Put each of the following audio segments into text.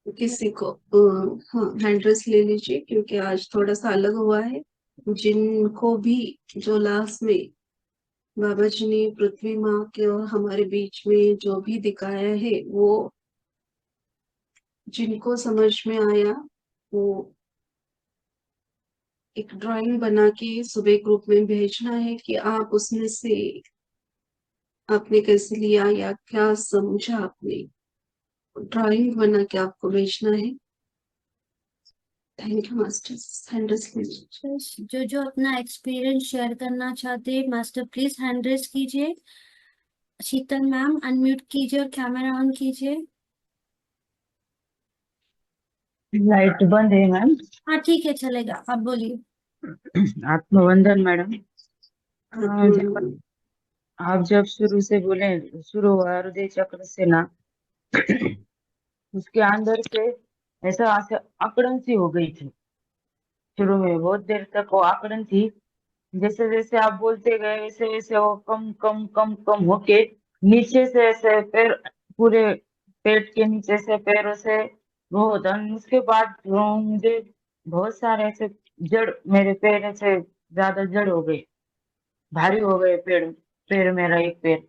किसी को हाँ, हैंड रेस्ट ले लीजिए क्योंकि आज थोड़ा सा अलग हुआ है। जिनको भी जो लास्ट में बाबा जी ने पृथ्वी माँ के और हमारे बीच में जो भी दिखाया है वो जिनको समझ में आया वो एक ड्राइंग बना के सुबह ग्रुप में भेजना है कि आप उसमें से आपने कैसे लिया या क्या समझा आपने। ड्राइंग बना के आपको भेजना है। Thank you masters hand rest लीजिए। जो जो अपना एक्सपीरियंस शेयर करना चाहते हैं मास्टर प्लीज हैंड रेस कीजिए। शीतल मैम अनम्यूट कीजिए और कैमरा ऑन कीजिए। लाइट बंद है मैम। हाँ ठीक है, चलेगा, आप बोलिए। आत्मवंदन मैडम। आप जब आप जब शुरू से बोले, शुरू हुआ हृदय चक्र से ना, उसके अंदर से ऐसा ऐसा अकड़न सी हो गई थी। शुरू में बहुत देर तक वो अकड़न थी। जैसे जैसे आप बोलते गए वैसे वैसे वो कम कम कम कम होके नीचे से ऐसे पैर, पूरे पेट के नीचे से पैरों से वो होता। उसके बाद मुझे बहुत सारे ऐसे जड़, मेरे पैर ऐसे ज्यादा जड़ हो गए, भारी हो गए पैर। पैर मेरा एक पैर।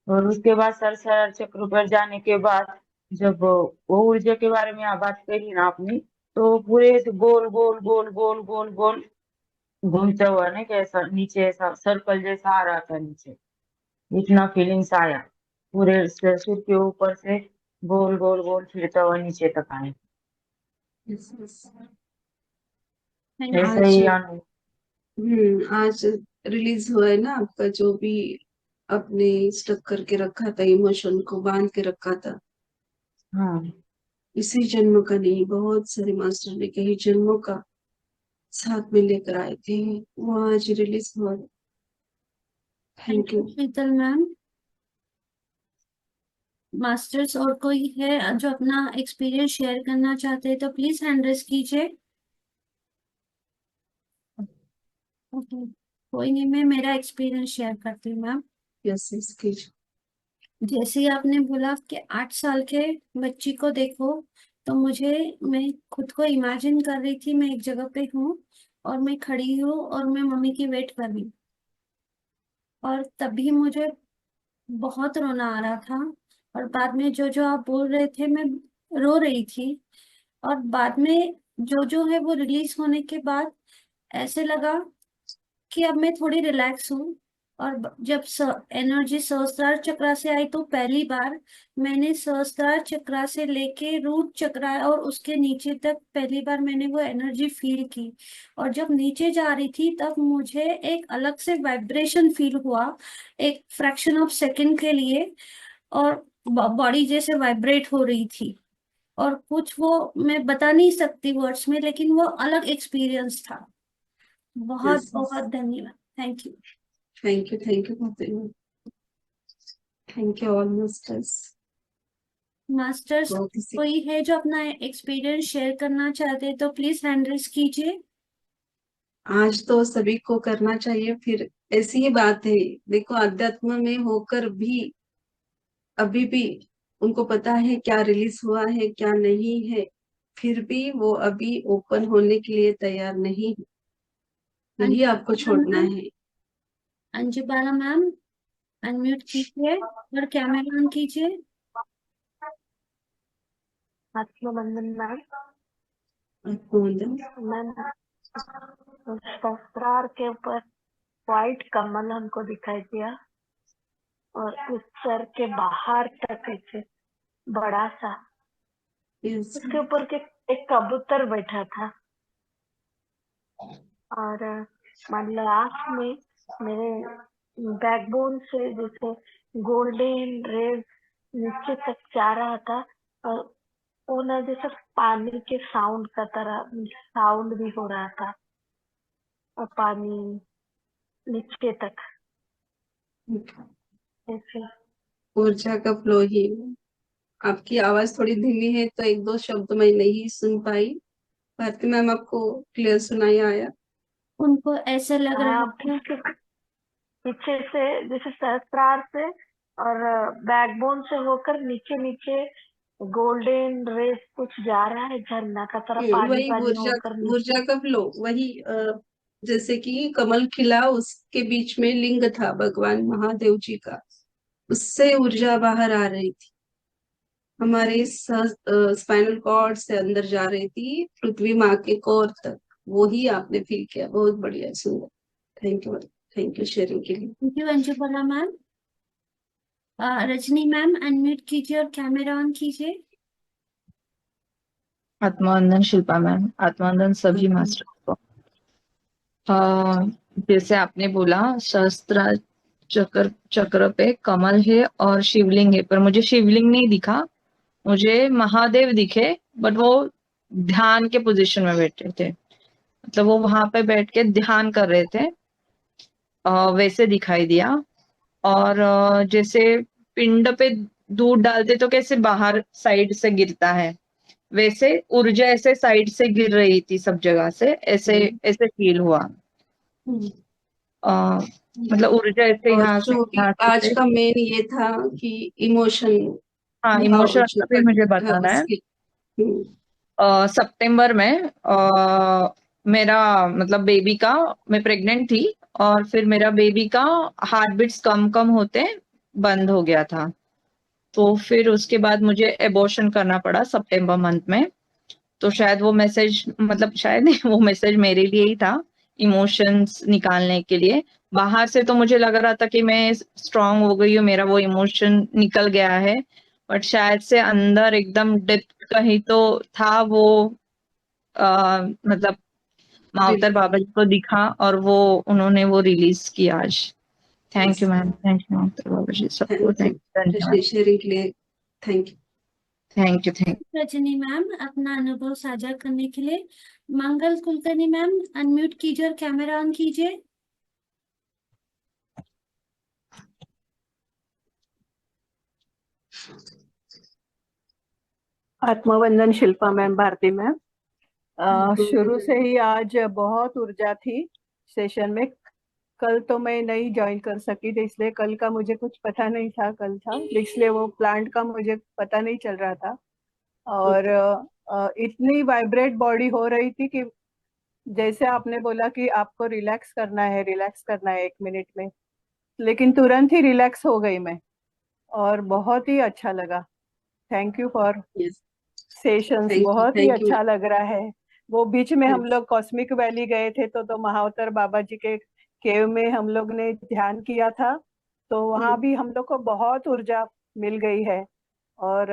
और उसके बाद सरसर चक्र पर जाने के बाद जब वो ऊर्जा के बारे में आप बात करी ना आपने, तो पूरे ऐसे गोल गोल गोल गोल गोल गोल घूमता हुआ ना, कैसा नीचे ऐसा सर्कल जैसा आ रहा था नीचे। इतना फीलिंग्स आया, पूरे सिर के ऊपर से गोल गोल गोल फिरता हुआ नीचे तक आए। थैंक ऐसा आज ही अनु। आज रिलीज हुआ है ना आपका जो भी आपने स्टक करके रखा था इमोशन को बांध के रखा था। हाँ। इसी जन्म का नहीं बहुत सारे मास्टर ने कई जन्मों का साथ में लेकर आए थे। वो आज रिलीज हुआ। Thank you you. Sheetal ma'am. Masters और कोई है जो अपना एक्सपीरियंस शेयर करना चाहते हैं तो प्लीज हैंड रेस कीजिए। ओके, कोई नहीं, मैं मेरा एक्सपीरियंस शेयर करती हूँ मैम। यस यस कीजिए। जैसे ही आपने बोला कि 8 साल के बच्ची को देखो, तो मैं खुद को इमेजिन कर रही थी, मैं एक जगह पे हूँ और मैं खड़ी हूँ और मैं मम्मी की वेट कर रही हूँ। और तभी मुझे बहुत रोना आ रहा था। और बाद में जो जो आप बोल रहे थे मैं रो रही थी। और बाद में जो जो है वो रिलीज होने के बाद ऐसे लगा कि अब मैं थोड़ी रिलैक्स हूँ। और जब एनर्जी सहस्त्रार चक्रा से आई तो पहली बार मैंने सहस्त्रार चक्रा से लेके रूट चक्रा और उसके नीचे तक पहली बार मैंने वो एनर्जी फील की। और जब नीचे जा रही थी तब मुझे एक अलग से वाइब्रेशन फील हुआ, एक फ्रैक्शन ऑफ सेकंड के लिए। और बॉडी जैसे वाइब्रेट हो रही थी। और कुछ वो मैं बता नहीं सकती वर्ड्स में, लेकिन वो अलग एक्सपीरियंस था। बहुत यस यस। बहुत धन्यवाद। Thank you. थैंक यू माता। Thank you all masters. Masters तो किसी कोई है जो अपना एक्सपीरियंस शेयर करना चाहते हैं तो प्लीज हैंड रेस कीजिए। आज तो सभी को करना चाहिए फिर। ऐसी ही बात है। देखो अध्यात्म में होकर भी अभी भी उनको पता है क्या रिलीज हुआ है क्या नहीं है। फिर भी वो अभी ओपन होने के लिए तैयार नहीं है। यही आपको अंजुबाला छोड़ना मैम, है। अंजुबाला मैम अनम्यूट कीजिए और कैमरा ऑन कीजिए। आत्मबंधन मैम। आपको अंदर मैम सहस्त्रार के ऊपर व्हाइट कमल हमको दिखाई दिया और उस सर के बाहर तक ऐसे बड़ा सा इस उसके ऊपर के एक कबूतर बैठा था। और लास्ट में मेरे बैकबोन से जैसे गोल्डन रेड नीचे तक जा रहा था। और वो ना जैसे पानी के साउंड का तरह साउंड भी हो रहा था और पानी नीचे तक ऐसे। ऊर्जा का फ्लो ही। आपकी आवाज थोड़ी धीमी है तो एक दो शब्द मैं नहीं सुन पाई। भारती मैम आपको क्लियर सुनाई आया। उनको ऐसे लग रहा हाँ, था। उसके पीछे से जैसे सहस्त्रार से और बैकबोन से होकर नीचे नीचे गोल्डन रेस कुछ जा रहा है झरना का तरह, पानी वही पानी ऊर्जा, होकर नीचे। ऊर्जा का फ्लो, वही जैसे कि कमल खिला, उसके बीच में लिंग था भगवान महादेव जी का, उससे ऊर्जा बाहर आ रही थी, हमारे स्पाइनल कॉर्ड से अंदर जा रही थी, पृथ्वी माँ के कोर तक। वो ही आपने फील किया, बहुत बढ़िया, सुंदर। थैंक यू शेयरिंग के लिए। Thank you Anjubala ma'am. Rajni ma'am unmute कीजिए और कैमरा ऑन कीजिए। आत्मवंदन शिल्पा मैम, आत्मवंदन सभी मास्टर को। जैसे आपने बोला सहस्त्र चक्र पे कमल है और शिवलिंग है, पर मुझे शिवलिंग नहीं दिखा, मुझे महादेव दिखे, बट वो ध्यान के पोजीशन में बैठे थे, मतलब वो वहां पे बैठ के ध्यान कर रहे थे, वैसे दिखाई दिया। और जैसे पिंड पे दूध डालते तो कैसे बाहर साइड से गिरता है, वैसे ऊर्जा ऐसे साइड से गिर रही थी सब जगह से, ऐसे ऐसे फील हुआ। मतलब ऊर्जा ऐसे और यहाँ से जो भी आज का मेन ये था कि इमोशन, हाँ, भाव इमोशन जो अभी मुझे था बताना है। उसके। सितंबर में मेरा मतलब बेबी का, मैं प्रेग्नेंट थी, और फिर मेरा बेबी का हार्ट बीट्स कम कम होते बंद हो गया था, तो फिर उसके बाद मुझे एबॉर्शन करना पड़ा सितंबर मंथ में। तो शायद वो मैसेज, मतलब शायद नहीं, वो मैसेज मेरे लिए ही था, इमोशंस निकालने के लिए। बाहर से तो मुझे लग रहा था कि मैं स्ट्रांग हो गई हूँ, मेरा वो इमोशन निकल गया है, बट शायद से अंदर एकदम डेप्थ कहीं तो था वो, मतलब मावतर बाबा जी को दिखा और वो उन्होंने वो रिलीज किया आज। Thank you ma'am, thank you Mavtar Baba ji, सबको थैंक यू, धन्यवाद। शेयरिंग के लिए thank you. Thank you, thank Rajni ma'am अपना अनुभव साझा करने के लिए। मंगल कुलकर्णी मैम अनम्यूट कीजिए और कैमरा ऑन कीजिए। आत्मवंदन शिल्पा मैम, भारती मैम। शुरू से ही आज बहुत ऊर्जा थी सेशन में। कल तो मैं नहीं ज्वाइन कर सकी थी, इसलिए कल का मुझे कुछ पता नहीं था, कल था इसलिए वो प्लांट का मुझे पता नहीं चल रहा था। और इतनी वाइब्रेट बॉडी हो रही थी कि जैसे आपने बोला कि आपको रिलैक्स करना है, रिलैक्स करना है 1 मिनट में, लेकिन तुरंत ही रिलैक्स हो गई मैं, और बहुत ही अच्छा लगा। थैंक यू फॉर सेशंस, बहुत ही थैंक यू। अच्छा लग रहा है। वो बीच में हम लोग कॉस्मिक वैली गए थे, तो महावतर बाबा जी के केव में हम लोग ने ध्यान किया था, तो वहां भी हम लोग को बहुत ऊर्जा मिल गई है। और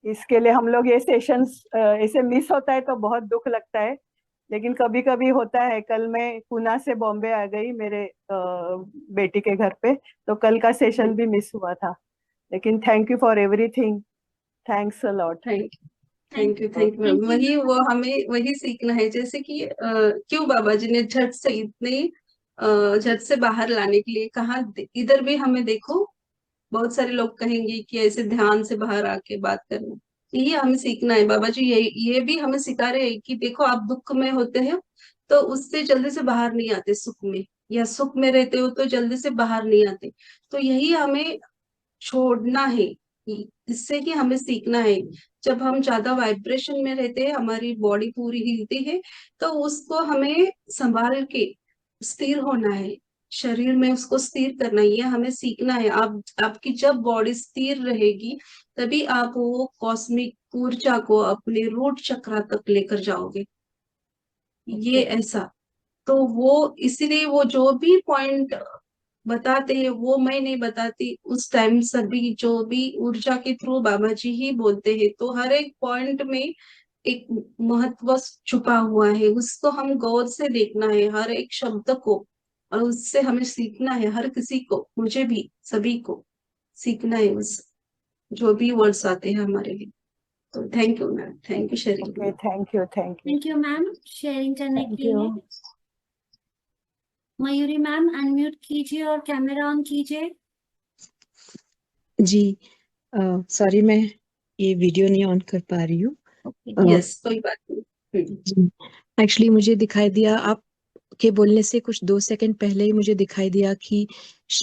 इसके लिए हम लोग ये सेशंस ऐसे मिस होता है तो बहुत दुख लगता है, लेकिन कभी कभी होता है। कल मैं पुणे से बॉम्बे आ गई मेरे बेटी के घर पे, तो कल का सेशन भी मिस हुआ था, लेकिन thank you for everything, thanks a lot. Thank you. वही वो हमें वही सीखना है, जैसे कि क्यों बाबा जी ने झट से इतने झट से बाहर लाने के लिए कहा। इधर भी हमें देखो, बहुत सारे लोग कहेंगे कि ऐसे ध्यान से बाहर आके बात करना, ये हमें सीखना है। बाबा जी ये भी हमें सिखा रहे हैं कि देखो, आप दुख में होते हैं तो उससे जल्दी से बाहर नहीं आते, सुख में या सुख में रहते हो तो जल्दी से बाहर नहीं आते। तो यही हमें छोड़ना है, इससे कि हमें सीखना है। जब हम ज्यादा वाइब्रेशन में रहते हैं, हमारी बॉडी पूरी हिलती है, तो उसको हमें संभाल के स्थिर होना है, शरीर में उसको स्थिर करना है, ये हमें सीखना है। आपकी जब बॉडी स्थिर रहेगी, तभी आप वो कॉस्मिक ऊर्जा को अपने रूट चक्र तक लेकर जाओगे। ये ऐसा, तो वो इसीलिए वो जो भी पॉइंट बताते हैं वो मैं नहीं बताती उस टाइम, सभी जो भी ऊर्जा के थ्रू बाबा जी ही बोलते हैं, तो हर एक पॉइंट में एक महत्व छुपा हुआ है, उसको हम गौर से देखना है, हर एक शब्द को, और उससे हमें सीखना है। हर किसी को, मुझे भी, सभी को सीखना है उस जो भी वर्ड्स आते हैं हमारे लिए। तो thank you ma'am, thank you sharing. Thank you, thank you, thank you ma'am sharing करने थैंक के यू। लिए। मयूरी मैम अनम्यूट कीजिए और कैमरा ऑन कीजिए। जी सॉरी, मैं ये वीडियो नहीं ऑन कर पा रही हूँ। यस, कोई बात नहीं। जी, एक्चुअली मुझे दिखाई दिया, आप के बोलने से कुछ 2 सेकंड पहले ही मुझे दिखाई दिया कि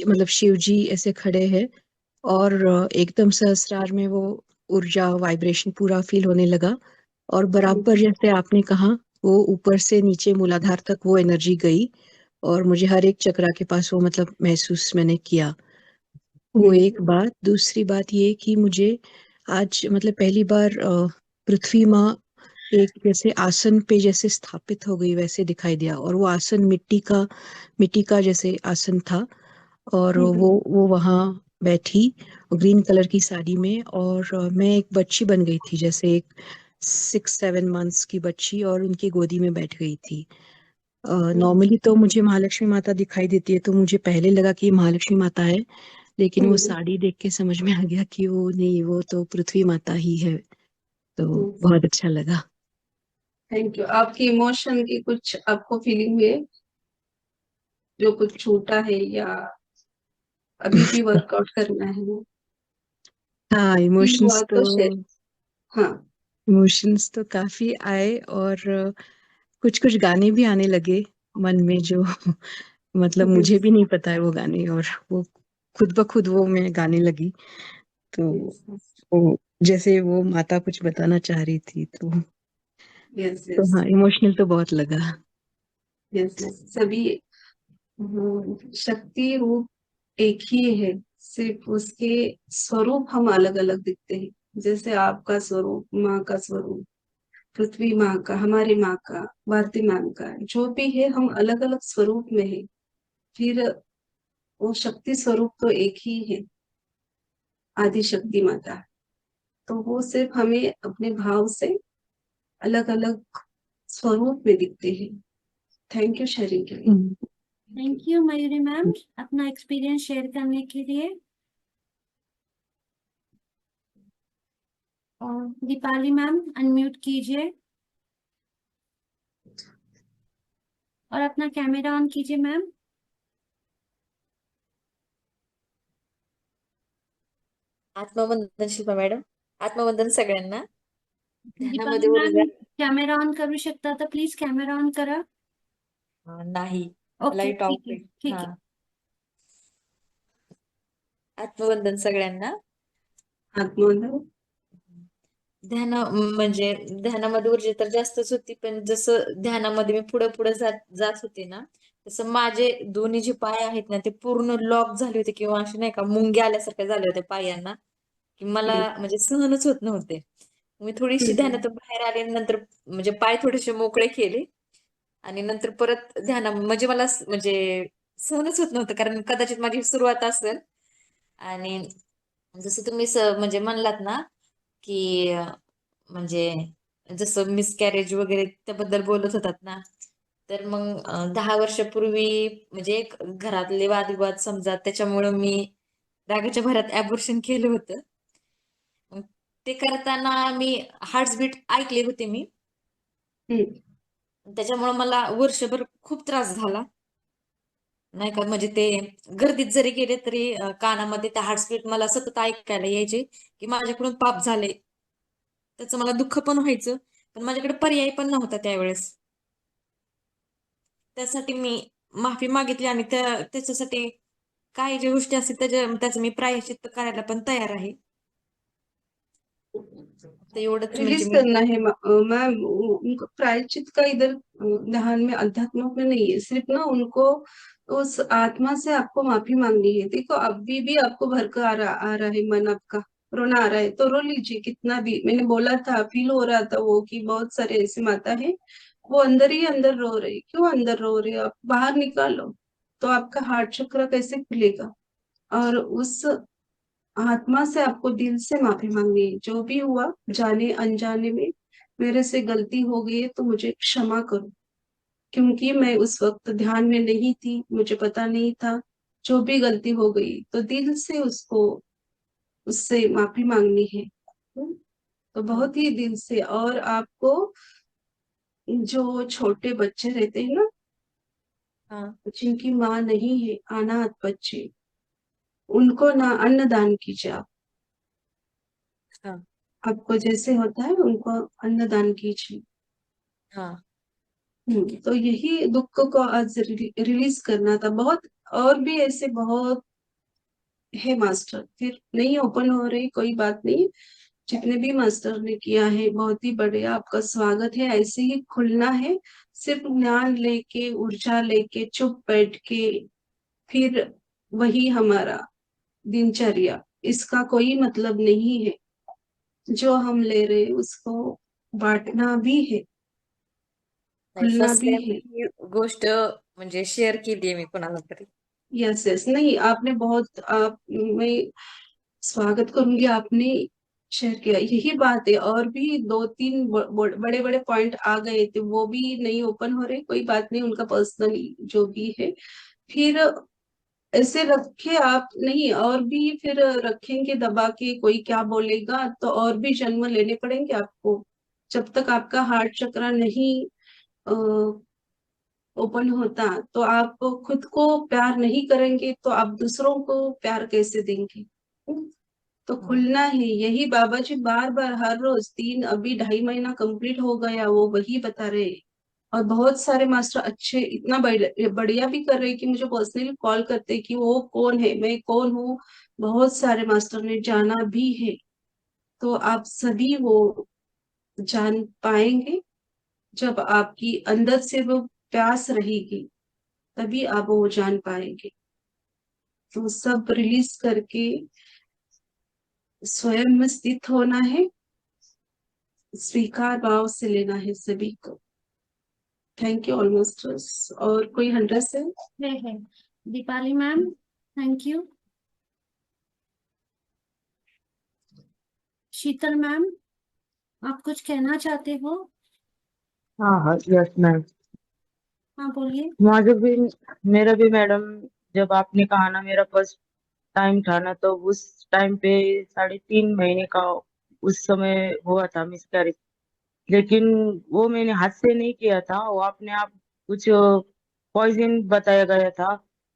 मतलब शिव जी ऐसे खड़े हैं, और एकदम सहस्रार में वो ऊर्जा वाइब्रेशन पूरा फील होने लगा। और बराबर जैसे आपने कहा, वो ऊपर से नीचे मूलाधार तक वो एनर्जी गई और मुझे हर एक चक्रा के पास वो मतलब महसूस मैंने किया। वो एक बात। दूसरी बात ये कि मुझे आज मतलब पहली बार पृथ्वी माँ एक जैसे आसन पे जैसे स्थापित हो गई वैसे दिखाई दिया। और वो आसन मिट्टी का जैसे आसन था। और वो वहाँ बैठी ग्रीन कलर की साड़ी में। और मैं एक बच्ची बन गई थी, जैसे एक 6-7 मंथ्स की बच्ची, और उनकी गोदी में बैठ गई थी। नॉर्मली तो मुझे महालक्ष्मी माता दिखाई देती है, तो मुझे पहले लगा कि ये महालक्ष्मी माता है, लेकिन वो साड़ी देख के समझ में आ गया कि वो नहीं, वो तो पृथ्वी माता ही है। तो बहुत अच्छा लगा। Thank you. आपकी इमोशन की कुछ आपको फीलिंग हुई है, जो कुछ छूटा है या अभी भी वर्कआउट करना है? हाँ, फील हुआ तो शेयर। हाँ। इमोशंस तो काफी आए। और कुछ कुछ गाने भी आने लगे मन में, जो मतलब मुझे भी नहीं पता है वो गाने, और वो खुद ब खुद वो मैं गाने लगी। तो वो जैसे वो माता कुछ बताना चाह रही थी, तो यस तो यस हाँ, इमोशनल तो बहुत लगा। Yes yes. सभी शक्ति रूप एक ही है, सिर्फ उसके स्वरूप हम अलग अलग दिखते हैं। जैसे आपका स्वरूप, माँ का स्वरूप, पृथ्वी माँ का, हमारी माँ का, भारती माँ का, जो भी है हम अलग अलग स्वरूप में है। फिर वो शक्ति स्वरूप तो एक ही है, आदि शक्ति माता। तो वो सिर्फ हमें अपने भाव से अलग अलग स्वरूप में दिखते हैं। थैंक यू शेयरिंग के लिए। थैंक यू मयूरी मैम अपना एक्सपीरियंस शेयर करने के लिए। और दीपाली मैम अनम्यूट कीजिए और अपना कैमरा ऑन कीजिए मैम। आत्मवंदन शिल्पा मॅडम. आत्मवंदन सगळ्यांना. दीपाली ध्यानामध्ये मैम ऊर्जा कॅमेरा ऑन करू शकता तर प्लीज कॅमेरा ऑन करा। नाही. ओके लाईट ऑफ ठीक आहे आहे. ठीक हा. आहे। आत्मवंदन सगळ्यांना. आत्मवंदन। ध्यान म्हणजे ध्यानामध्ये ऊर्जा तर जास्तच होती, पण जसं ध्यानामध्ये मी पुढे पुढे जात होते ना, तसं माझे दोन्ही जे पाय आहेत ना ते पूर्ण लॉक झाले होते, किंवा असे नाही का मुंग्या आल्यासारख्या झाले होते पायांना, की मला म्हणजे सहनच होत नव्हते. मी थोडीशी ध्यानातून बाहेर आले, नंतर म्हणजे पाय थोडेसे मोकळे केले आणि नंतर परत म्हणजे मला म्हणजे सहनच होत नव्हतं, कारण कदाचित माझी सुरुवात असेल. आणि जसं तुम्ही म्हणजे म्हणलात ना, की म्हणजे जसं मिसकॅरेज वगैरे त्याबद्दल बोलत होतात ना, तर मग 10 वर्षापूर्वी म्हणजे एक घरातले वादविवाद समजा, त्याच्यामुळं मी रागाच्या भरात ॲबॉर्शन केलं होतं. मग ते करताना मी हार्टबीट ऐकले होते मी. त्याच्यामुळे मला वर्षभर खूप त्रास झाला. नाही का, म्हणजे ते गर्दीत जरी गेले तरी कानामध्ये त्या हार्टबीट मला सतत ऐकायला यायचे, की माझ्याकडून पाप झाले. त्याचं मला दुःख पण व्हायचं, पण माझ्याकडे पर्याय पण नव्हता त्यावेळेस. त्यासाठी मी माफी मागितली आणि त्याच्यासाठी काही ज्या गोष्टी असतील त्याचं मी प्रायश्चित्त करायला पण तयार आहे. तर एवढंच म्हणजे रिलीज मी करना है मैम। उनको प्रायश्चित का इधर ध्यान में, अध्यात्म में नहीं है। सिर्फ ना उनको उस आत्मा से आपको माफी मांगनी है। देखो अभी भी आपको भर कर आ रहा है, मन आपका रोना आ रहा है तो रो लीजिए। कितना भी मैंने बोला था, फील हो रहा था वो कि बहुत सारे ऐसे माता है वो अंदर ही अंदर रो रहे। क्यों अंदर रो रहे? आप बाहर निकालो तो आपका हार्ट चक्र कैसे खुलेगा? और उस आत्मा से आपको दिल से माफी मांगनी है। जो भी हुआ जाने अनजाने में मेरे से गलती हो गई है तो मुझे क्षमा करो, क्योंकि मैं उस वक्त ध्यान में नहीं थी, मुझे पता नहीं था। जो भी गलती हो गई तो दिल से उससे माफी मांगनी है। तो बहुत ही दिल से। और आपको जो छोटे बच्चे रहते हैं ना, हाँ जिनकी माँ नहीं है, अनाथ बच्चे, उनको ना अन्नदान कीजिए आप। हाँ आपको जैसे होता है उनको अन्नदान कीजिए। हाँ तो यही दुख को आज रिलीज करना था। बहुत और भी ऐसे बहुत है मास्टर, फिर नहीं ओपन हो रही, कोई बात नहीं। जितने भी मास्टर ने किया है बहुत ही बढ़िया, आपका स्वागत है। ऐसे ही खुलना है, सिर्फ ज्ञान लेके ऊर्जा लेके चुप बैठ के फिर वही हमारा दिनचर्या, इसका कोई मतलब नहीं है। जो हम ले रहे हैं उसको बांटना भी है, नाही, खुलना फर्स्ट भी टाइम है। ही गोष्ट म्हणजे शेअर केली आहे मी कोणाला तरी. यस यस, नहीं आपने बहुत, आप मैं स्वागत करूंगी, आपने शेयर किया, यही बात है। और भी दो तीन बड़े बड़े पॉइंट आ गए थे, वो भी नहीं ओपन हो रहे, कोई बात नहीं, उनका पर्सनली जो भी है। फिर ऐसे रखे आप नहीं, और भी फिर रखेंगे दबा के, कोई क्या बोलेगा, तो और भी जन्म लेने पड़ेंगे आपको। जब तक आपका हार्ट चक्र नहीं ओपन होता, तो आप खुद को प्यार नहीं करेंगे तो आप दूसरों को प्यार कैसे देंगे? तो खुलना है, यही बाबा जी बार बार हर रोज तीन, अभी 2.5 महीना कंप्लीट हो गया, वो वही बता रहे हैं। और बहुत सारे मास्टर अच्छे, इतना बढ़िया भी कर रहे हैं कि मुझे पर्सनली कॉल करते हैं कि वो कौन है, मैं कौन हूँ। बहुत सारे मास्टर ने जाना भी है, तो आप सभी वो जान पाएंगे जब आपकी अंदर से वो प्यास रहेगी, तभी आप वो जान पाएंगे। तो सब रिलीज करके स्वयं में स्थित होना है, स्वीकार भाव से लेना है सभी को। Thank you almost. और कोई 100 से? है Deepali ma'am, thank you. Sheetal ma'am, आप कुछ कहना चाहते हो? हाँ हाँ, यस मैम। हाँ बोलिए। मुझे भी, मेरा भी मैडम, जब आपने कहा ना मेरा फर्स्ट टाइम था ना, तो उस टाइम पे 3.5 महीने का उस समय हुआ था मिसकैरेज। लेकिन वो मैंने हाथ से नहीं किया था, वो अपने आप कुछ पॉइजन बताया गया था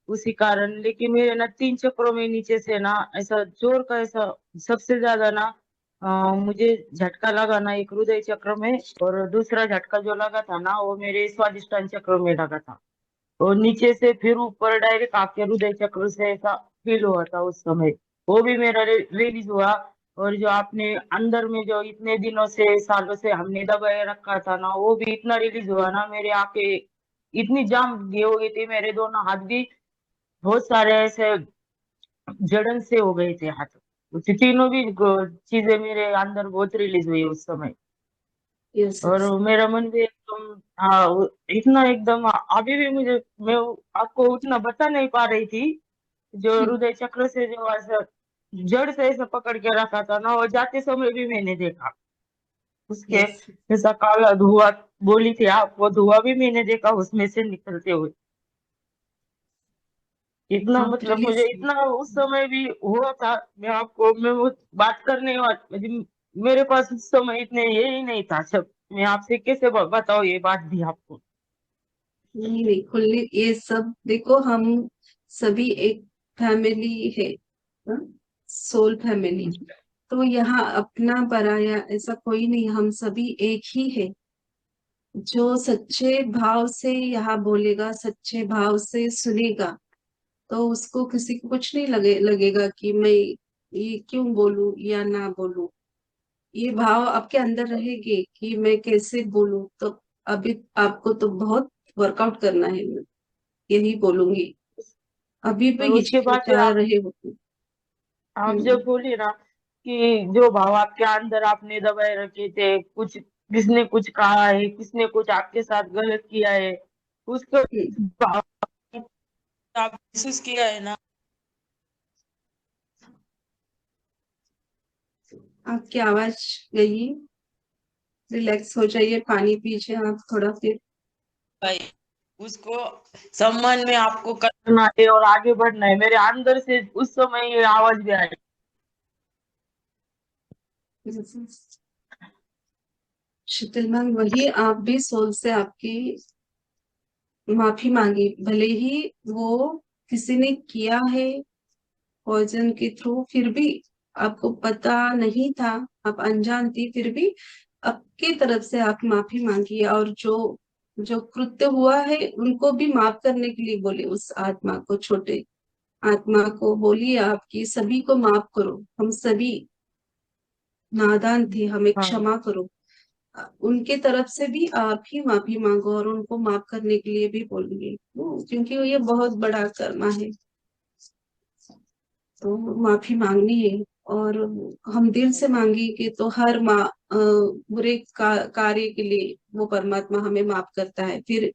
उसी कारण। लेकिन मेरे ना 3 चक्रों में नीचे से ना ऐसा जोर का, ऐसा सबसे ज्यादा ना मुझे झटका लगा ना एक हृदय चक्र में, और दूसरा झटका जो लगा था ना वो मेरे स्वादिष्टान चक्र में लगा था। और नीचे से फिर ऊपर डायरेक्ट आके हृदय चक्र से ऐसा फील हुआ था उस समय, वो भी मेरा रिलीज हुआ। और जो आपने अंदर में जो इतने दिनों से सालों से हमने दबाए रखा था ना, वो भी इतना रिलीज हुआ ना, मेरे आंखें इतनी जाम गई हो गई थी, मेरे दोनों हाथ भी बहुत सारे ऐसे जलन से हो गए थे हाथ। तीनों भी चीजें मेरे अंदर बहुत रिलीज हुई उस समय। यस और यस। मेरा मन भी एकदम, हाँ इतना एकदम, अभी भी मुझे, मैं आपको उतना बता नहीं पा रही थी। जो हृदय चक्र से जो ऐसा जड़ से ऐसा पकड़ के रखा था ना, वो जाते समय भी मैंने देखा उसके, यस ऐसा काला धुआं बोली थी आप, वो धुआं भी मैंने देखा उसमें से निकलते हुए। इतना आप मतलब मुझे रिलीज। इतना उस समय भी हुआ था। मैं वो बात करने वाली, मेरे पास उस समय इतने ये ही नहीं था सब, मैं आपसे कैसे बताऊं ये बात भी आपको। नहीं नहीं, खुलने ये सब देखो, हम सभी एक फैमिली है, सोल फैमिली। तो यहाँ अपना पराया ऐसा कोई नहीं, हम सभी एक ही है। जो सच्चे भाव से यहाँ बोलेगा, सच्चे भाव से सुनेगा, तो उसको किसी को कुछ नहीं लगेगा कि मैं ये क्यों बोलूं या ना बोलूं। ये भाव आपके अंदर रहेगी कि मैं कैसे बोलूं। तो अभी आपको तो बहुत वर्कआउट करना है, मैं यही बोलूंगी। अभी भी और उसके बाद जो हिचकिचा रहे हो तुम। आप जब बोली ना कि जो भाव आपके अंदर आपने दबाए रखे थे, कुछ किसने कुछ कहा है, किसने कुछ आपके साथ गलत किया है, उसको हम्म। भाव आप महसूस किया है ना। आपकी आवाज गई, रिलैक्स हो जाइए, पानी पीजिए आप थोड़ा फिर। भाई, उसको सम्मान में आपको करना है और आगे बढ़ना है, मेरे अंदर से उस समय ये आवाज भी आई। शीतल मैम, वही आप भी सोल से आपकी माफी मांगी, भले ही वो किसी ने किया है पॉइजन के थ्रू, फिर भी आपको पता नहीं था, आप अनजान थी, फिर भी आपकी तरफ से आप माफी मांगी। और जो जो कृत्य हुआ है उनको भी माफ करने के लिए बोले, उस आत्मा को, छोटे आत्मा को बोलिए आपकी सभी को माफ करो, हम सभी नादान थे, हमें हाँ क्षमा करो। उनके तरफ से भी आप ही माफी मांगो और उनको माफ करने के लिए भी बोलिए, क्योंकि ये बहुत बड़ा कर्मा है, तो माफी मांगनी है। और हम दिल से मांगेंगे तो हर बुरे कार्य के लिए वो परमात्मा हमें माफ करता है। फिर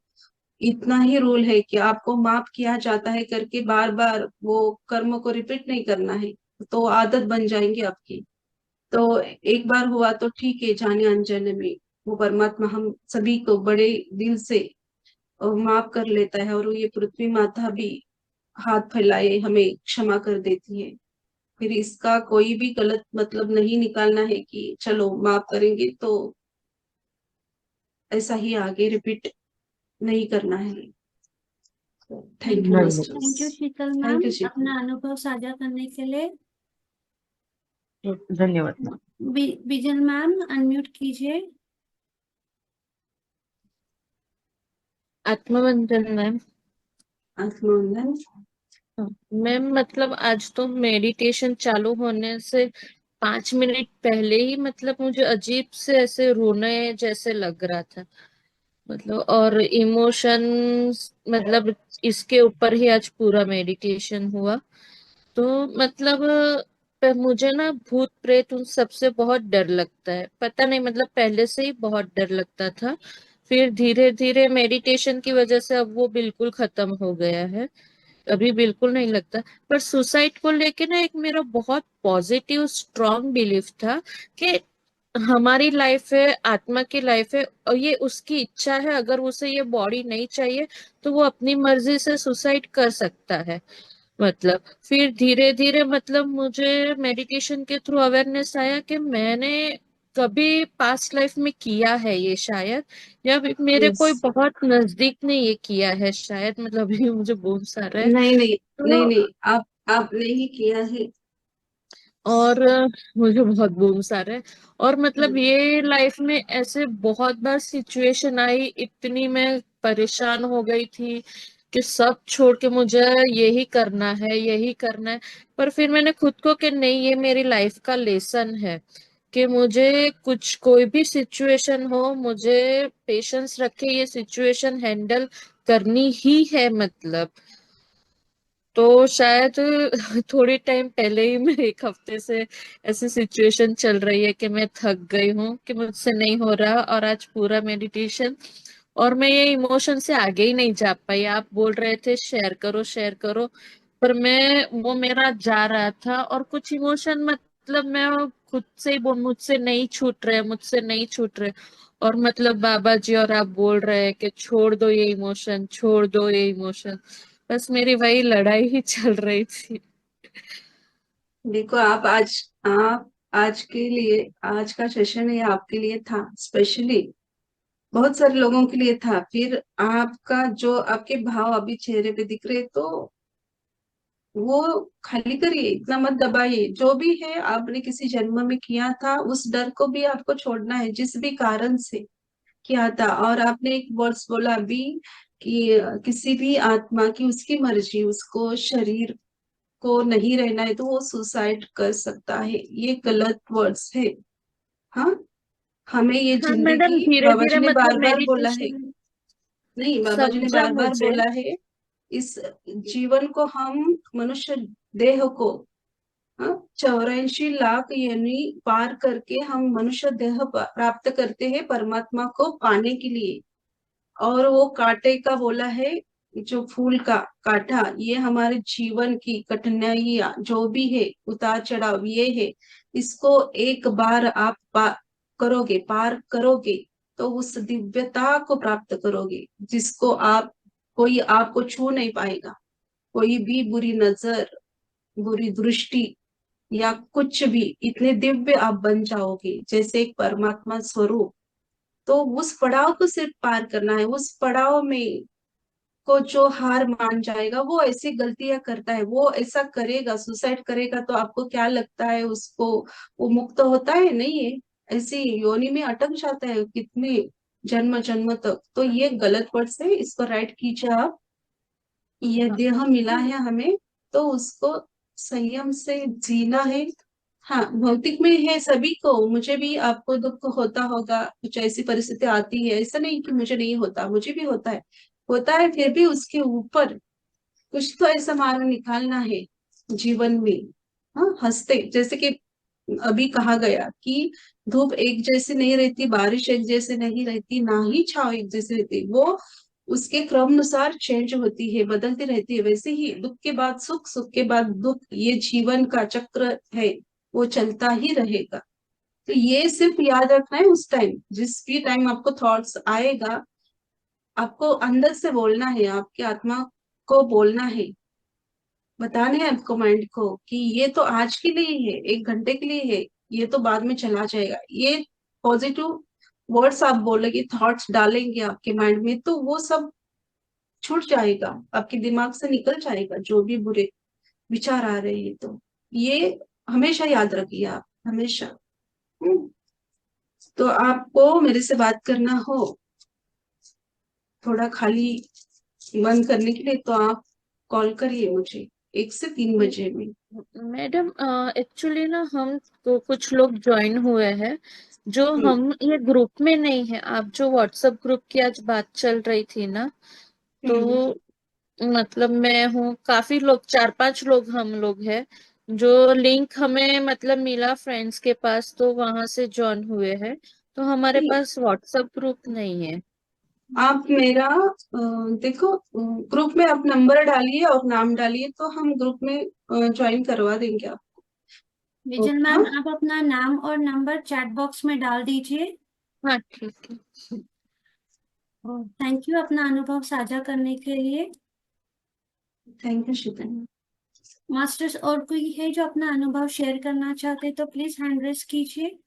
इतना ही रूल है कि आपको माफ किया जाता है करके बार बार वो कर्म को रिपीट नहीं करना है, तो आदत बन जाएंगी आपकी। तो एक बार हुआ तो ठीक है, जाने अनजाने में वो परमात्मा हम सभी को बड़े दिल से माफ कर लेता है, और ये पृथ्वी माता भी हाथ फैलाए हमें क्षमा कर देती है। फिर इसका कोई भी गलत मतलब नहीं निकालना है कि चलो माफ करेंगे तो ऐसा ही आगे रिपीट नहीं करना है। थैंक यू नहीं नहीं, thank you masters. Sheetal thank ma'am you Sheetal. अपना अनुभव साझा करने के लिए। धन्यवाद। बिजल मैम अनम्यूट कीजिए। आत्मवंदन मैम। आत्मवंदन। मैम मतलब आज तो मेडिटेशन चालू होने से 5 मिनट पहले ही मतलब मुझे अजीब से ऐसे रोने जैसे लग रहा था, मतलब और इमोशंस मतलब इसके ऊपर ही आज पूरा मेडिटेशन हुआ। तो मतलब मुझे ना भूत प्रेत उन सबसे बहुत डर लगता है, पता नहीं मतलब पहले से ही बहुत डर लगता था। फिर धीरे धीरे मेडिटेशन की वजह से अब वो बिल्कुल खत्म हो गया है, अभी बिल्कुल नहीं लगता। पर सुसाइड को लेके ना एक मेरा बहुत पॉजिटिव स्ट्रांग बिलीफ था कि हमारी लाइफ है, आत्मा की लाइफ है और ये उसकी इच्छा है, अगर उसे ये बॉडी नहीं चाहिए तो वो अपनी मर्जी से सुसाइड कर सकता है। मतलब फिर धीरे धीरे मतलब मुझे मेडिटेशन के थ्रू अवेयरनेस आया कि मैंने कभी पास्ट लाइफ में किया है ये शायद, या फिर मेरे यस। कोई बहुत नजदीक ने ये किया है शायद, मतलब अभी मुझे बहुत सारा है। नहीं नहीं, नहीं तो नहीं, आपने ही किया है। और मुझे बहुत बूम्स आ रहे हैं। और मतलब हम्म। ये लाइफ में ऐसे बहुत बार सिचुएशन आई, इतनी मैं परेशान हो गई थी कि सब छोड़ के मुझे यही करना है यही करना है। पर फिर मैंने खुद को कि नहीं, ये मेरी लाइफ का लेसन है कि मुझे कुछ कोई भी सिचुएशन हो, मुझे पेशेंस रखे ये सिचुएशन हैंडल करनी ही है मतलब। तो शायद थोड़ी टाइम पहले ही मैं 1 हफ्ते से ऐसी सिचुएशन चल रही है कि मैं थक गई हूँ कि मुझसे नहीं हो रहा, और आज पूरा मेडिटेशन और मैं ये इमोशन से आगे ही नहीं जा पाई। आप बोल रहे थे शेयर करो, पर मैं वो मेरा जा रहा था और कुछ इमोशन मतलब मैं खुद से ही मुझसे नहीं छूट रहे, मुझसे नहीं छूट रहे। और मतलब बाबा जी और आप बोल रहे हैं कि छोड़ दो ये इमोशन, छोड़ दो ये इमोशन। बस मेरी वही लड़ाई ही चल रही थी। देखो आप आज के लिए, आज का सेशन ये आपके लिए था स्पेशली, बहुत सारे लोगों के लिए था। फिर आपका जो आपके भाव अभी चेहरे पे दिख रहे, तो वो खाली करिए, इतना मत दबाइए। जो भी है आपने किसी जन्म में किया था, उस डर को भी आपको छोड़ना है, जिस भी कारण से किया था। और आपने एक वर्ड्स बोला अभी कि किसी भी आत्मा की उसकी मर्जी, उसको शरीर को नहीं रहना है तो वो सुसाइड कर सकता है, ये गलत वर्ड्स है। हाँ, हमें ये हाँ मैडम, जिंदगी धीरे बाबा जी धीरे ने मतलब बार बार बोला है। मेडिटेशन नहीं, बाबा जी ने समझा बार बार मुझे। बोला है, इस जीवन को हम मनुष्य देह को 84 लाख यानी पार करके हम मनुष्य देह प्राप्त करते हैं परमात्मा को पाने के लिए। और वो कांटे का बोला है, जो फूल का कांटा, ये हमारे जीवन की कठिनाइयां जो भी है, उतार चढ़ाव ये है, इसको एक बार आप पार करोगे तो उस दिव्यता को प्राप्त करोगे, जिसको आप कोई आपको छू नहीं पाएगा। कोई भी बुरी नजर, बुरी दृष्टि या कुछ भी, इतने दिव्य आप बन जाओगे जैसे एक परमात्मा स्वरूप। तो उस पड़ाव को सिर्फ पार करना है। उस पड़ाव में को जो हार मान जाएगा वो ऐसी गलतियां करता है, वो ऐसा करेगा, सुसाइड करेगा, तो आपको क्या लगता है उसको वो मुक्त होता है? नहीं है, ऐसी योनि में अटक जाता है कितने जन्म जन्म तक। तो ये गलत वर्ड है, इसको राइट कीजिए आप। ये हाँ देह मिला है हमें, तो उसको संयम से जीना है, हाँ, भौतिक में है सभी को, मुझे भी, आपको दुख होता होगा, कुछ ऐसी परिस्थिति आती है, ऐसा नहीं कि मुझे नहीं होता, मुझे भी होता है, फिर भी उसके ऊपर कुछ तो ऐसा मार्ग निकालना है जीवन में। हाँ, हंसते, जैसे कि अभी कहा गया कि धूप एक जैसी नहीं रहती, बारिश एक जैसी नहीं रहती, ना ही छाव एक जैसी रहती, वो उसके क्रम अनुसार चेंज होती है, बदलती रहती है। वैसे ही दुख के बाद सुख, सुख के बाद दुख, ये जीवन का चक्र है, वो चलता ही रहेगा। तो ये सिर्फ याद रखना है, उस टाइम जिस भी टाइम आपको थॉट्स आएगा, आपको अंदर से बोलना है, आपकी आत्मा को बोलना है, बताना है आपको माइंड को कि ये तो आज के लिए है, 1 घंटे के लिए है, ये तो बाद में चला जाएगा। ये पॉजिटिव वर्ड्स आप बोलेंगे, थॉट्स डालेंगे आपके माइंड में, तो वो सब छूट जाएगा, आपके दिमाग से निकल जाएगा जो भी बुरे विचार आ रहे हैं। तो ये हमेशा याद रखिए आप, हमेशा। हम्म। तो आपको मेरे से बात करना हो, थोड़ा खाली मन करने के लिए, तो आप कॉल करिए मुझे 1 से 3 बजे में। मैडम एक्चुअली ना हम तो कुछ लोग ज्वाइन हुए हैं जो हम ये ग्रुप में नहीं है। आप जो व्हाट्सएप ग्रुप की आज बात चल रही थी ना, तो मतलब मैं हूँ, काफी लोग, 4-5 लोग हम लोग हैं जो लिंक हमें मतलब मिला फ्रेंड्स के पास, तो वहां से ज्वाइन हुए हैं। तो हमारे पास व्हाट्सएप ग्रुप नहीं है। आप मेरा देखो, ग्रुप में आप नंबर डालिए और नाम डालिए, तो हम ग्रुप में ज्वाइन करवा देंगे आप। विजल मैम, आप अपना नाम और नंबर चैट बॉक्स में डाल दीजिए। हाँ ठीक है। थैंक यू अपना अनुभव साझा करने के लिए। Thank you Sheetal. मास्टर्स, और कोई है जो अपना अनुभव शेयर करना चाहते तो प्लीज हैंड रेस कीजिए।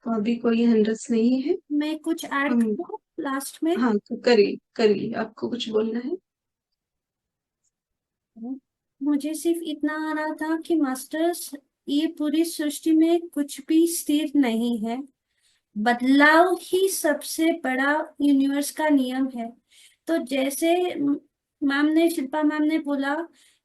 तो अभी कोई हंड्रेड्स नहीं है। मैं कुछ ऐड करूं लास्ट में? हाँ, तो करिए करिए, आपको कुछ बोलना है? मुझे सिर्फ इतना आ रहा था कि मास्टर्स, ये पूरी सृष्टि में कुछ भी स्थिर नहीं है, बदलाव ही सबसे बड़ा यूनिवर्स का नियम है। तो जैसे शिल्पा मैम ने बोला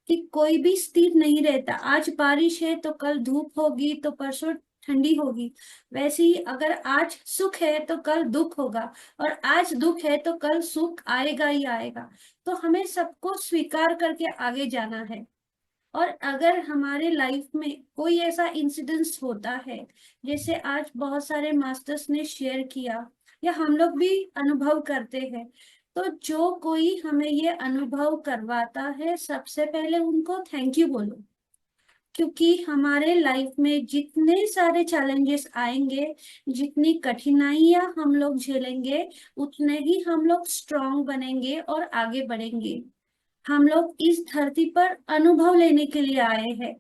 कि कोई भी स्थिर नहीं रहता, आज बारिश है तो कल धूप होगी, तो परसों ठंडी होगी। वैसे ही अगर आज सुख है तो कल दुख होगा, और आज दुख है तो कल सुख आएगा ही आएगा। तो हमें सबको स्वीकार करके आगे जाना है। और अगर हमारे लाइफ में कोई ऐसा इंसिडेंस होता है, जैसे आज बहुत सारे मास्टर्स ने शेयर किया या हम लोग भी अनुभव करते हैं, तो जो कोई हमें ये अनुभव करवाता है, सबसे पहले उनको थैंक यू बोलो। क्योंकि हमारे लाइफ में जितने सारे चैलेंजेस आएंगे, जितनी कठिनाइयां हम लोग झेलेंगे, उतने ही हम लोग स्ट्रांग बनेंगे और आगे बढ़ेंगे। हम लोग इस धरती पर अनुभव लेने के लिए आए हैं,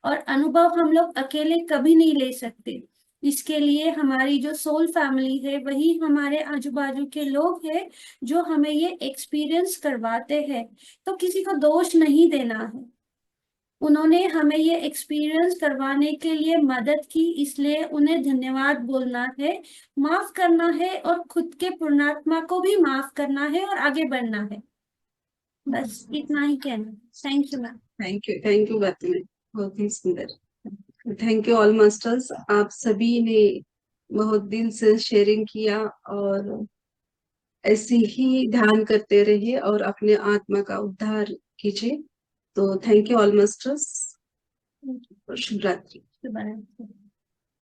और अनुभव हम लोग अकेले कभी नहीं ले सकते। इसके लिए हमारी जो सोल फैमिली है, वही हमारे आजू बाजू के लोग हैं जो हमें ये एक्सपीरियंस करवाते हैं। तो किसी को दोष नहीं देना है, उन्होंने हमें ये एक्सपीरियंस करवाने के लिए मदद की, इसलिए उन्हें धन्यवाद बोलना है, माफ करना है, और खुद के पुण्यात्मा को भी माफ करना है और आगे बढ़ना है। बस इतना ही कहना। Thank you ma'am. Thank you बातें, बहुत ही सुंदर। थैंक यू ऑल मास्टर्स, आप सभी ने बहुत दिल से शेयरिंग किया, और ऐसे ही ध्यान करते रहिए और अपने आत्मा का उद्धार कीजिए। तो थैंक यू ऑल मास्टर्स, और शुभ रात्रि। शुभ रात्रि।